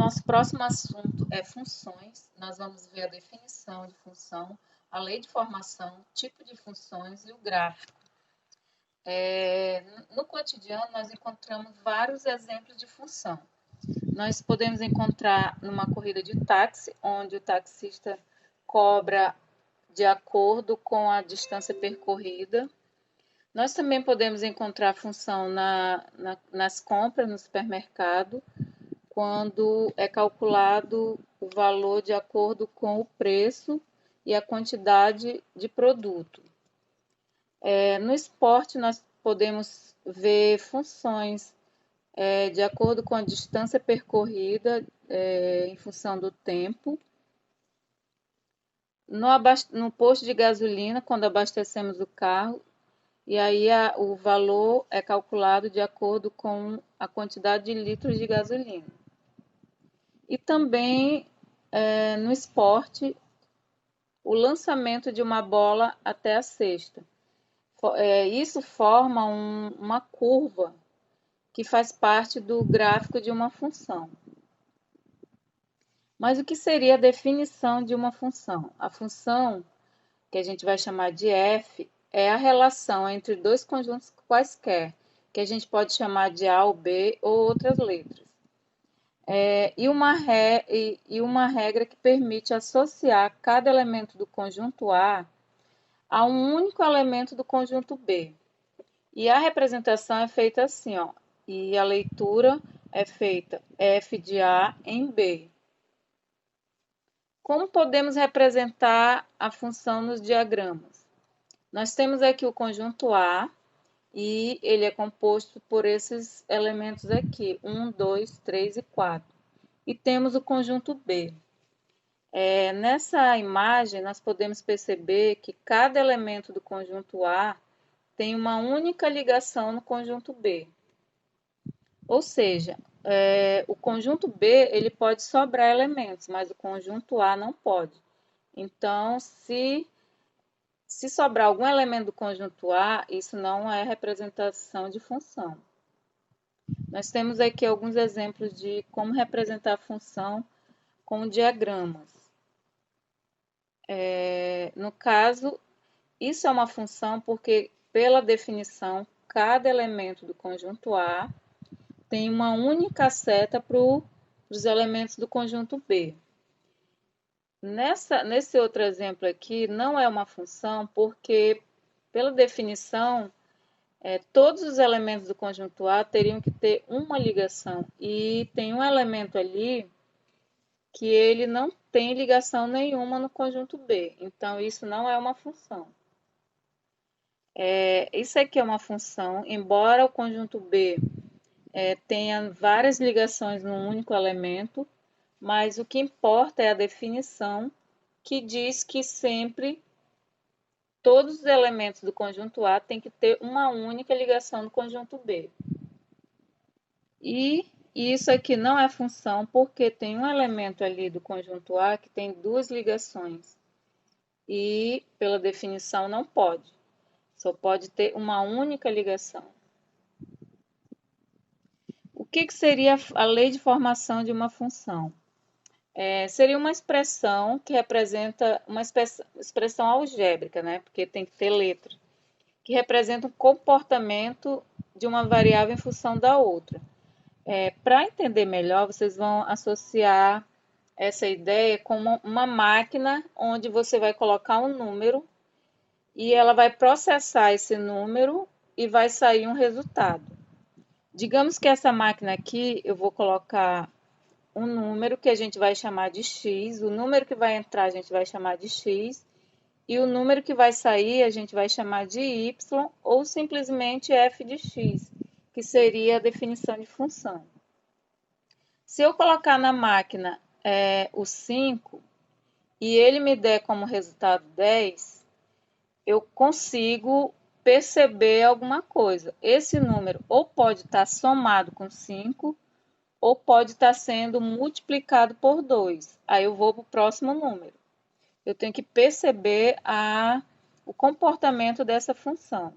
Nosso próximo assunto é funções. Nós vamos ver a definição de função, a lei de formação, tipo de funções e o gráfico. No cotidiano, nós encontramos vários exemplos de função. Nós podemos encontrar numa corrida de táxi, onde o taxista cobra de acordo com a distância percorrida. Nós também podemos encontrar função nas compras no supermercado, quando é calculado o valor de acordo com o preço e a quantidade de produto. No esporte, nós podemos ver funções de acordo com a distância percorrida em função do tempo. No posto de gasolina, quando abastecemos o carro, e aí o valor é calculado de acordo com a quantidade de litros de gasolina. E também no esporte, o lançamento de uma bola até a cesta. Isso forma uma curva que faz parte do gráfico de uma função. Mas o que seria a definição de uma função? A função, que a gente vai chamar de f, é a relação entre dois conjuntos quaisquer, que a gente pode chamar de A ou B ou outras letras. E uma regra que permite associar cada elemento do conjunto A a um único elemento do conjunto B. E a representação é feita assim, ó, e a leitura é feita f de A em B. Como podemos representar a função nos diagramas? Nós temos aqui o conjunto A, e ele é composto por esses elementos aqui, 1, 2, 3 e 4. E temos o conjunto B. Nessa imagem, nós podemos perceber que cada elemento do conjunto A tem uma única ligação no conjunto B. Ou seja, o conjunto B ele pode sobrar elementos, mas o conjunto A não pode. Então, se sobrar algum elemento do conjunto A, isso não é representação de função. Nós temos aqui alguns exemplos de como representar a função com diagramas. No caso, isso é uma função porque, pela definição, cada elemento do conjunto A tem uma única seta para os elementos do conjunto B. Nesse outro exemplo aqui, não é uma função porque, pela definição, todos os elementos do conjunto A teriam que ter uma ligação. E tem um elemento ali que ele não tem ligação nenhuma no conjunto B. Então, isso não é uma função. Isso aqui é uma função, embora o conjunto B tenha várias ligações num único elemento, mas o que importa é a definição que diz que sempre todos os elementos do conjunto A têm que ter uma única ligação no conjunto B. E isso aqui não é função porque tem um elemento ali do conjunto A que tem duas ligações. E, pela definição, não pode. Só pode ter uma única ligação. O que seria a lei de formação de uma função? Seria uma expressão que representa uma expressão algébrica, né? Porque tem que ter letra, que representa um comportamento de uma variável em função da outra. Para entender melhor, vocês vão associar essa ideia com uma máquina onde você vai colocar um número e ela vai processar esse número e vai sair um resultado. Digamos que essa máquina aqui, eu vou colocar um número que a gente vai chamar de x, o número que vai entrar a gente vai chamar de x, e o número que vai sair a gente vai chamar de y, ou simplesmente f de x, que seria a definição de função. Se eu colocar na máquina o 5 e ele me der como resultado 10, eu consigo perceber alguma coisa. Esse número ou pode estar somado com 5, ou pode estar sendo multiplicado por 2. Aí eu vou para o próximo número. Eu tenho que perceber o comportamento dessa função.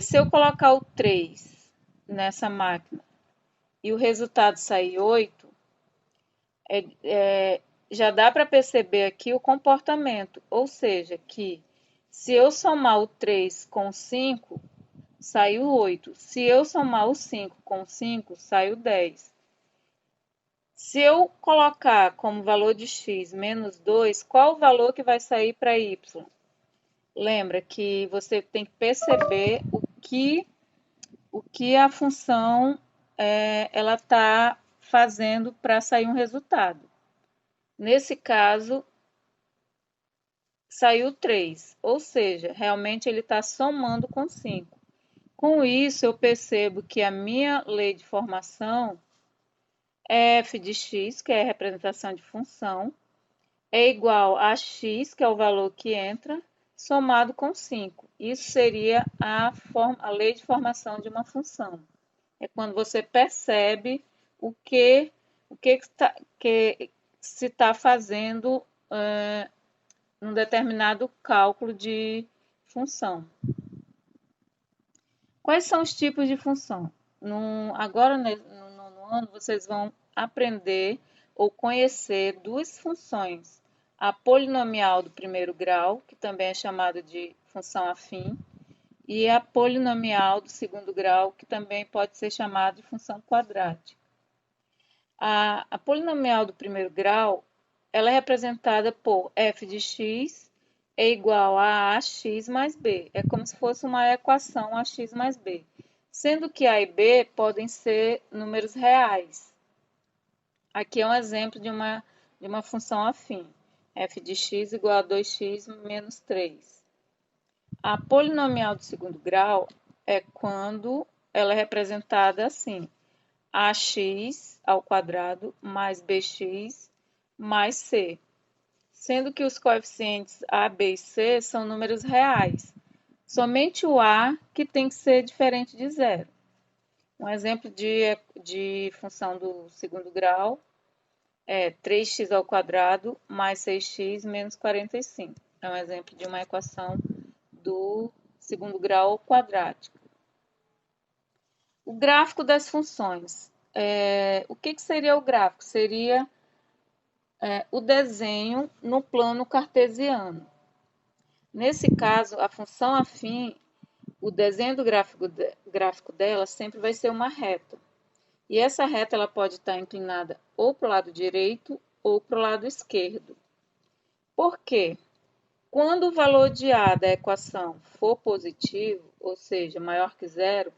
Se eu colocar o 3 nessa máquina e o resultado sair 8, Já dá para perceber aqui o comportamento, ou seja, que se eu somar o 3 com 5, saiu 8. Se eu somar o 5 com 5, saiu 10. Se eu colocar como valor de x menos 2, qual o valor que vai sair para y? Lembra que você tem que perceber o que a função ela está fazendo para sair um resultado. Nesse caso, saiu 3, ou seja, realmente ele está somando com 5. Com isso, eu percebo que a minha lei de formação é f de x, que é a representação de função, é igual a x, que é o valor que entra, somado com 5. Isso seria a lei de formação de uma função. É quando você percebe o que se está fazendo num determinado cálculo de função. Quais são os tipos de função? Agora, no nono ano, vocês vão aprender ou conhecer duas funções. A polinomial do primeiro grau, que também é chamada de função afim, e a polinomial do segundo grau, que também pode ser chamada de função quadrática. A polinomial do primeiro grau, ela é representada por f de x é igual a ax mais b. É como se fosse uma equação ax mais b. Sendo que a e b podem ser números reais. Aqui é um exemplo de uma função afim. F de x igual a 2x menos 3. A polinomial do segundo grau é quando ela é representada assim: ax ao quadrado mais bx mais c, sendo que os coeficientes a, b e c são números reais. Somente o a que tem que ser diferente de zero. Um exemplo de função do segundo grau é 3x ao quadrado mais 6x menos 45. É um exemplo de uma equação do segundo grau quadrático. O gráfico das funções. O que seria o gráfico? Seria o desenho no plano cartesiano. Nesse caso, a função afim, o desenho do gráfico dela sempre vai ser uma reta. E essa reta ela pode estar inclinada ou para o lado direito ou para o lado esquerdo. Por quê? Quando o valor de A da equação for positivo, ou seja, maior que zero,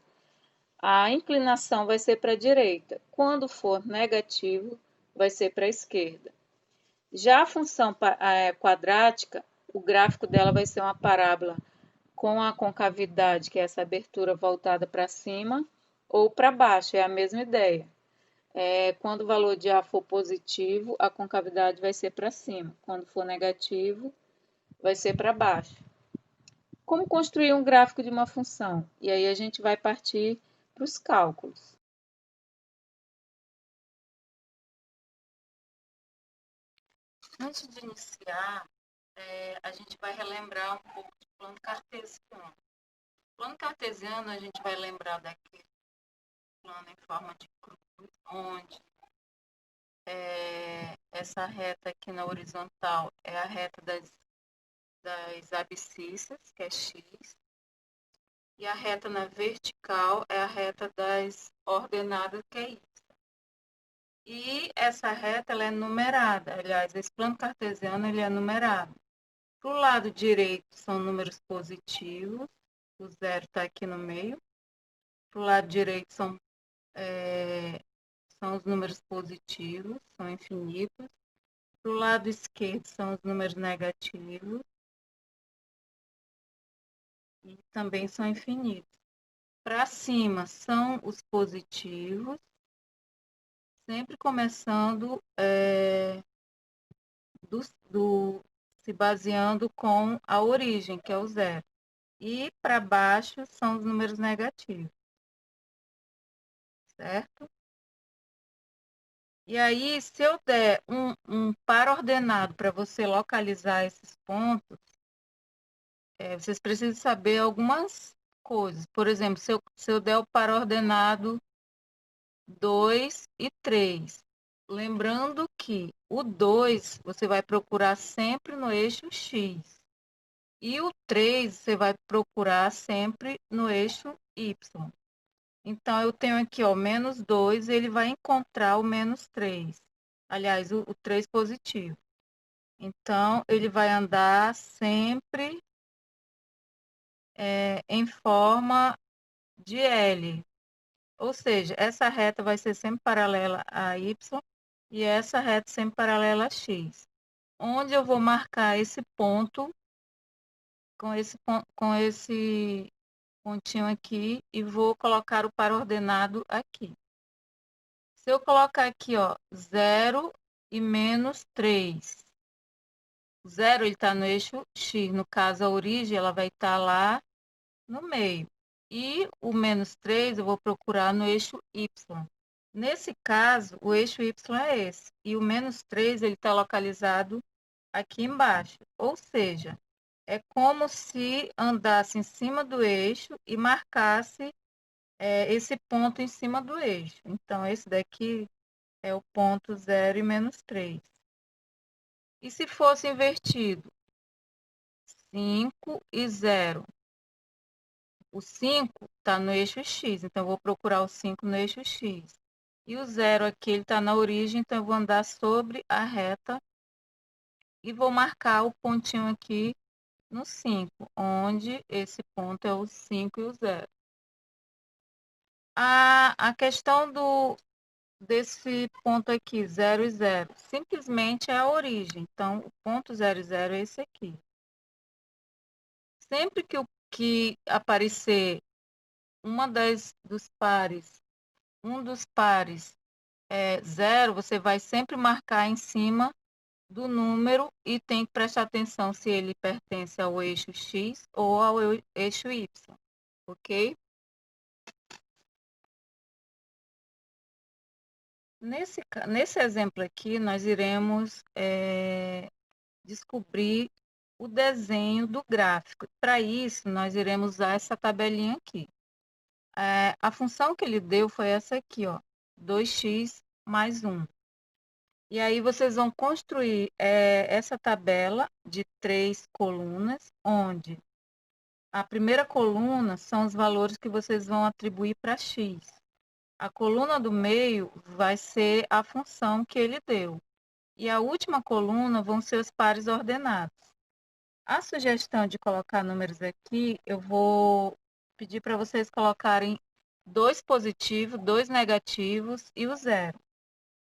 a inclinação vai ser para a direita. Quando for negativo, vai ser para a esquerda. Já a função quadrática, o gráfico dela vai ser uma parábola com a concavidade, que é essa abertura voltada para cima, ou para baixo, é a mesma ideia. Quando o valor de A for positivo, a concavidade vai ser para cima. Quando for negativo, vai ser para baixo. Como construir um gráfico de uma função? E aí a gente vai partir para os cálculos. Antes de iniciar, a gente vai relembrar um pouco do plano cartesiano. O plano cartesiano, a gente vai lembrar daquele plano em forma de cruz, onde essa reta aqui na horizontal é a reta das abscissas, que é x, e a reta na vertical é a reta das ordenadas, que é y. E essa reta ela é numerada, aliás, esse plano cartesiano ele é numerado. Para o lado direito são números positivos, o zero está aqui no meio. Para o lado direito são os números positivos, são infinitos. Para o lado esquerdo são os números negativos e também são infinitos. Para cima são os positivos, sempre começando se baseando com a origem, que é o zero. E para baixo são os números negativos, certo? E aí, se eu der um par ordenado para você localizar esses pontos, vocês precisam saber algumas coisas. Por exemplo, se eu der o par ordenado 2 e 3, lembrando que o 2 você vai procurar sempre no eixo X. E o 3 você vai procurar sempre no eixo Y. Então, eu tenho aqui, ó, menos 2, ele vai encontrar o menos 3. Aliás, o 3 positivo. Então, ele vai andar sempre em forma de L. Ou seja, essa reta vai ser sempre paralela a Y e essa reta sempre paralela a X. Onde eu vou marcar esse ponto com esse pontinho aqui e vou colocar o par ordenado aqui. Se eu colocar aqui, ó, 0 e menos 3. O 0 está no eixo X, no caso a origem ela vai estar lá no meio. E o menos 3 eu vou procurar no eixo Y. Nesse caso, o eixo Y é esse. E o menos 3 ele está localizado aqui embaixo. Ou seja, é como se andasse em cima do eixo e marcasse esse ponto em cima do eixo. Então, esse daqui é o ponto 0 e menos 3. E se fosse invertido? 5 e 0. O 5 está no eixo X, então eu vou procurar o 5 no eixo X. E o 0 aqui, ele está na origem, então eu vou andar sobre a reta e vou marcar o pontinho aqui no 5, onde esse ponto é o 5 e o 0. A questão desse ponto aqui, 0 e 0, simplesmente é a origem. Então, o ponto 0 e 0 é esse aqui. Sempre que aparecer um dos pares é 0, você vai sempre marcar em cima do número e tem que prestar atenção se ele pertence ao eixo X ou ao eixo Y, ok? Nesse exemplo aqui, nós iremos descobrir o desenho do gráfico. Para isso, nós iremos usar essa tabelinha aqui. A função que ele deu foi essa aqui, ó, 2x mais 1. E aí vocês vão construir essa tabela de 3 colunas, onde a primeira coluna são os valores que vocês vão atribuir para x. A coluna do meio vai ser a função que ele deu. E a última coluna vão ser os pares ordenados. A sugestão de colocar números aqui, eu vou pedir para vocês colocarem 2 positivos, 2 negativos e o 0.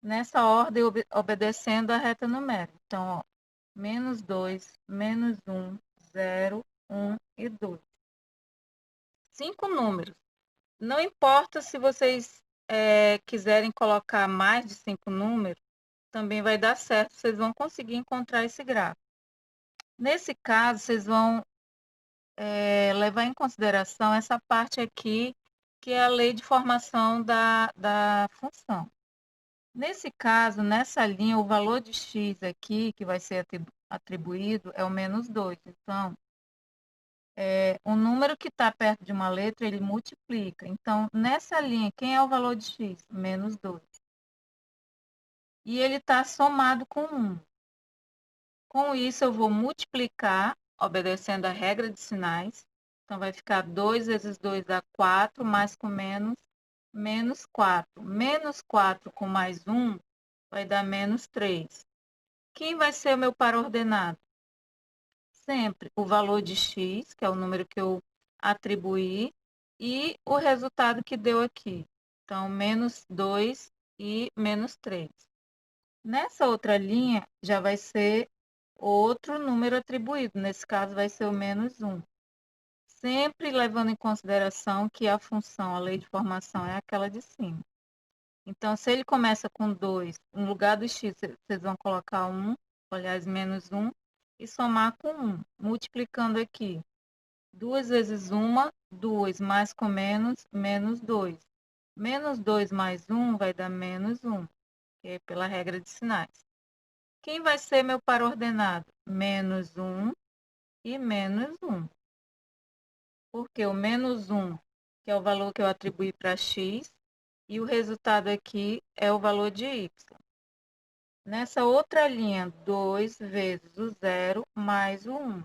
Nessa ordem, obedecendo a reta numérica. Então, ó, menos 2, menos 1, 0, 1 e 2. 5 números. Não importa se vocês quiserem colocar mais de 5 números, também vai dar certo, vocês vão conseguir encontrar esse gráfico. Nesse caso, vocês vão levar em consideração essa parte aqui, que é a lei de formação da função. Nesse caso, nessa linha, o valor de x aqui, que vai ser atribuído, é o menos 2. Então, o número que está perto de uma letra, ele multiplica. Então, nessa linha, quem é o valor de x? Menos 2. E ele está somado com 1. Com isso, eu vou multiplicar, obedecendo a regra de sinais. Então, vai ficar 2 vezes 2 dá 4, mais com menos, menos 4. Menos 4 com mais 1 vai dar menos 3. Quem vai ser o meu par ordenado? Sempre o valor de x, que é o número que eu atribuí, e o resultado que deu aqui. Então, menos 2 e menos 3. Nessa outra linha, já vai ser outro número atribuído. Nesse caso, vai ser o menos 1. Sempre levando em consideração que a função, a lei de formação, é aquela de cima. Então, se ele começa com 2, no lugar do x, vocês vão colocar 1, aliás, menos 1, e somar com 1, multiplicando aqui. 2 vezes 1, 2, mais com menos, menos 2. Menos 2 mais 1 vai dar menos 1, que é pela regra de sinais. Quem vai ser meu par ordenado? Menos 1 e menos 1. Porque o menos 1, que é o valor que eu atribuí para x, e o resultado aqui é o valor de y. Nessa outra linha, 2 vezes o 0 mais o 1.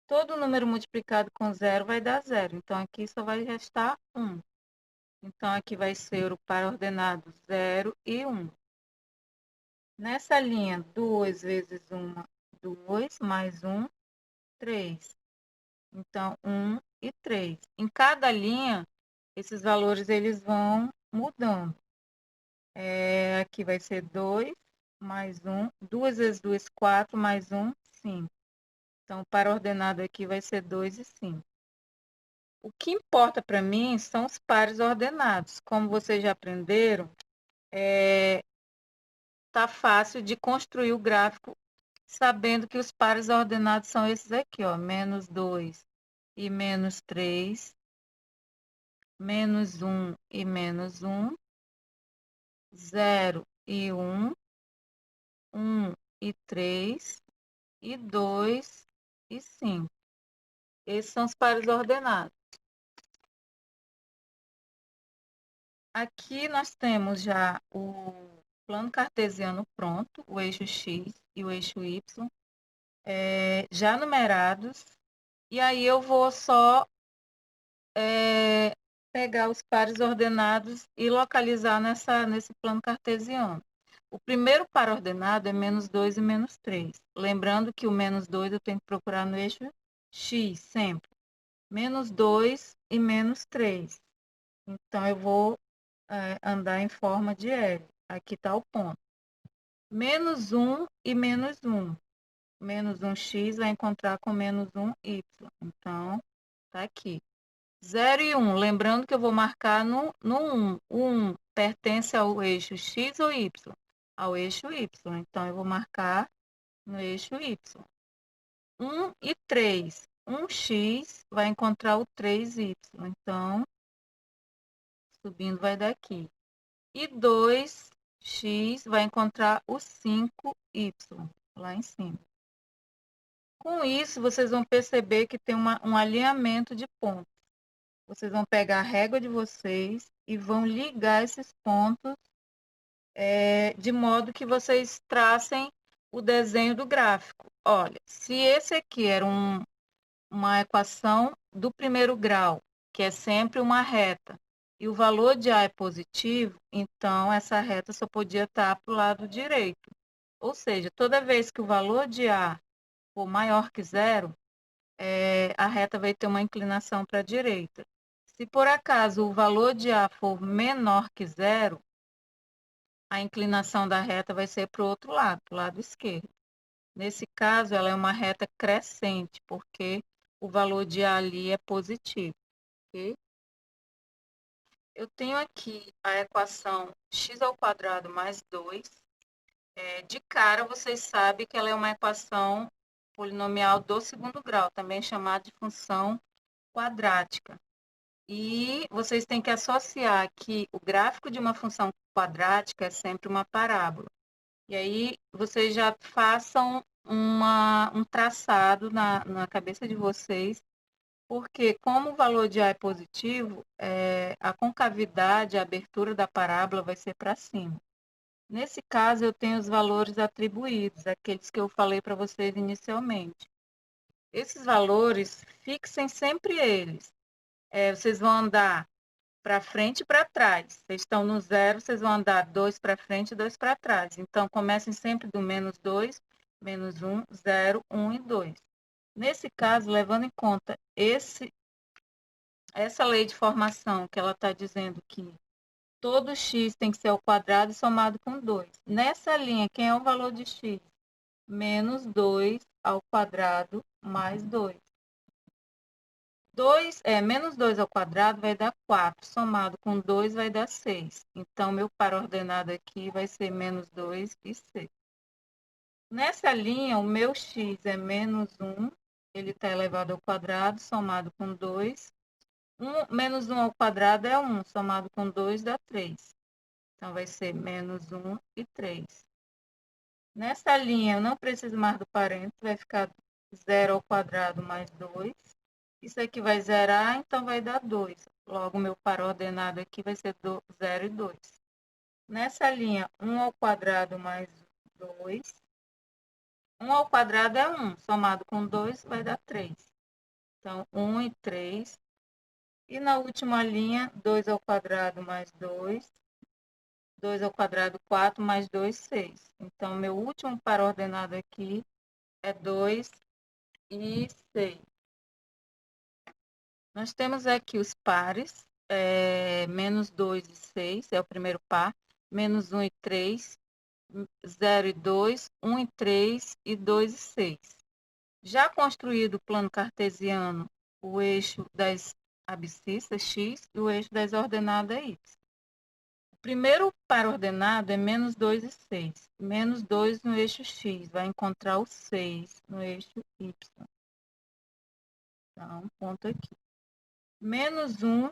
Todo número multiplicado com 0 vai dar 0. Então, aqui só vai restar 1. Então, aqui vai ser o par ordenado 0 e 1. Nessa linha, 2 vezes 1, 2, mais 1, 3. Então, 1 e 3. Em cada linha, esses valores eles vão mudando. Aqui vai ser 2, mais 1. 2 vezes 2, 4, mais 1, 5. Então, o par ordenado aqui vai ser 2 e 5. O que importa para mim são os pares ordenados. Como vocês já aprenderam, tá fácil de construir o gráfico sabendo que os pares ordenados são esses aqui, ó, menos 2 e menos 3, menos 1 e menos 1, 0 e 1, 1 e 3, e 2 e 5. Esses são os pares ordenados. Aqui nós temos já o plano cartesiano pronto, o eixo x e o eixo y, já numerados. E aí eu vou só pegar os pares ordenados e localizar nesse plano cartesiano. O primeiro par ordenado é menos 2 e menos 3. Lembrando que o menos 2 eu tenho que procurar no eixo x sempre. Menos 2 e menos 3. Então, eu vou andar em forma de L. Aqui está o ponto. Menos 1 e menos 1. Menos 1x vai encontrar com menos 1y. Então, está aqui. 0 e 1. Lembrando que eu vou marcar no 1. O 1 pertence ao eixo x ou y? Ao eixo y. Então, eu vou marcar no eixo y. 1 e 3. 1x vai encontrar o 3y. Então, subindo vai dar aqui. E 2x vai encontrar o 5y, lá em cima. Com isso, vocês vão perceber que tem um alinhamento de pontos. Vocês vão pegar a régua de vocês e vão ligar esses pontos de modo que vocês tracem o desenho do gráfico. Olha, se esse aqui era uma equação do primeiro grau, que é sempre uma reta, e o valor de A é positivo, então essa reta só podia estar para o lado direito. Ou seja, toda vez que o valor de A for maior que zero, a reta vai ter uma inclinação para a direita. Se por acaso o valor de A for menor que zero, a inclinação da reta vai ser para o outro lado, para o lado esquerdo. Nesse caso, ela é uma reta crescente, porque o valor de A ali é positivo. Okay? Eu tenho aqui a equação x² mais 2. De cara, vocês sabem que ela é uma equação polinomial do segundo grau, também chamada de função quadrática. E vocês têm que associar que o gráfico de uma função quadrática é sempre uma parábola. E aí, vocês já façam um traçado na cabeça de vocês, porque como o valor de A é positivo, a concavidade, a abertura da parábola vai ser para cima. Nesse caso, eu tenho os valores atribuídos, aqueles que eu falei para vocês inicialmente. Esses valores, fixem sempre eles. Vocês vão andar para frente e para trás. Vocês estão no zero, vocês vão andar 2 para frente e 2 para trás. Então, comecem sempre do menos 2, menos 1, 0, 1 e 2. Nesse caso, levando em conta essa lei de formação, que ela está dizendo que todo x tem que ser ao quadrado somado com 2. Nessa linha, quem é o valor de x? Menos 2 ao quadrado mais 2. Menos 2 ao quadrado vai dar 4, somado com 2 vai dar 6. Então, meu par ordenado aqui vai ser menos 2 e 6. Nessa linha, o meu x é menos 1, ele está elevado ao quadrado, somado com 2. Menos 1 ao quadrado é 1, somado com 2 dá 3. Então, vai ser menos 1 e 3. Nessa linha, eu não preciso mais do parênteses, vai ficar 0 ao quadrado mais 2. Isso aqui vai zerar, então vai dar 2. Logo, meu par ordenado aqui vai ser 0 e 2. Nessa linha, 1 ao quadrado mais 2. 1 ao quadrado é 1, somado com 2 vai dar 3. Então, 1 e 3. E na última linha, 2 ao quadrado mais 2. 2 ao quadrado, 4, mais 2, 6. Então, meu último par ordenado aqui é 2 e 6. Nós temos aqui os pares, menos 2 e 6, é o primeiro par, menos 1 e 3, 0 e 2, 1 e 3 e 2 e 6. Já construído o plano cartesiano, o eixo das abscissas x e o eixo das ordenadas y. O primeiro par ordenado é menos 2 e 6. Menos 2 no eixo x, vai encontrar o 6 no eixo y. Então, ponto aqui. Menos 1,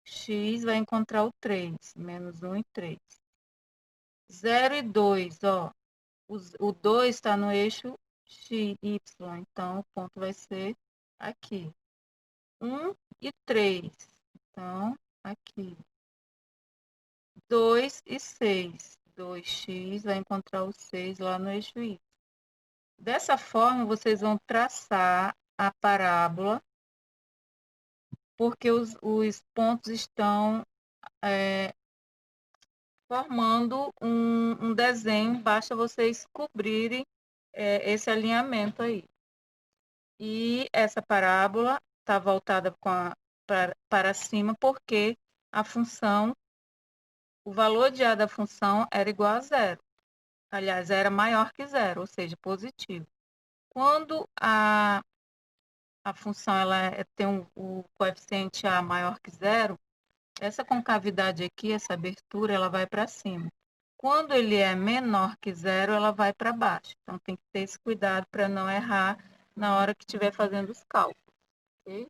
x vai encontrar o 3. Menos 1 e 3. 0 e 2, ó. O 2 está no eixo x, y. Então, o ponto vai ser aqui. 1 e 3. Então, aqui. 2 e 6. 2x vai encontrar o 6 lá no eixo y. Dessa forma, vocês vão traçar a parábola, porque os pontos estão formando um desenho, basta vocês cobrirem esse alinhamento aí. E essa parábola está voltada para cima, porque a função, o valor de A da função era igual a zero. Aliás, era maior que zero, ou seja, positivo. Quando a função tem o coeficiente A maior que zero, essa concavidade aqui, essa abertura, ela vai para cima. Quando ele é menor que zero, ela vai para baixo. Então, tem que ter esse cuidado para não errar na hora que estiver fazendo os cálculos. Okay?